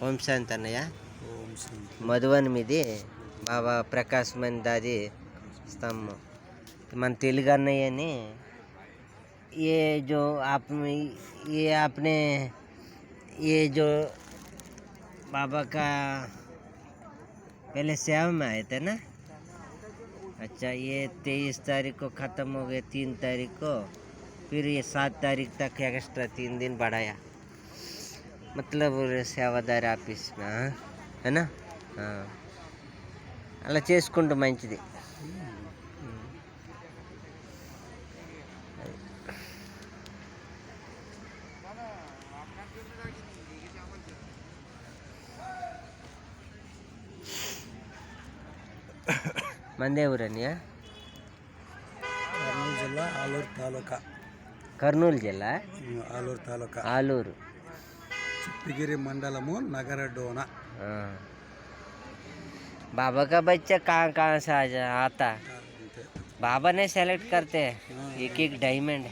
ఓం శాంతి అన్నయ్య. ఓం శాంతి. మధువన్ మీది బాబా ప్రకాశ్ మంది దాది స్తంభం. మన తెలుగు అన్నయ్యని ये जो आप ये आपने ये जो बाबा का पहले सेवा में आए थे ना? अच्छा, ये 23 तारीख को ख़त्म हो गए, 3 तारीख को, फिर ये 7 तारीख तक एक्स्ट्रा 3 दिन बढ़ाया, मतलब సేవాదారి ఆఫీస్ है అలా చేసుకుంటూ మంచిది. మందే ఊరనియ కర్నూలు జిల్లా ఆలూరు తాలూకా. కర్నూలు జిల్లా ఆలూరు తాలూకా, ఆలూరు, చిప్పిగిరి మండలము, నగరడోన. बाबा का बच्चा कहाँ से आता? बाबा ने सेलेक्ट करते हैं एक एक डायमंड.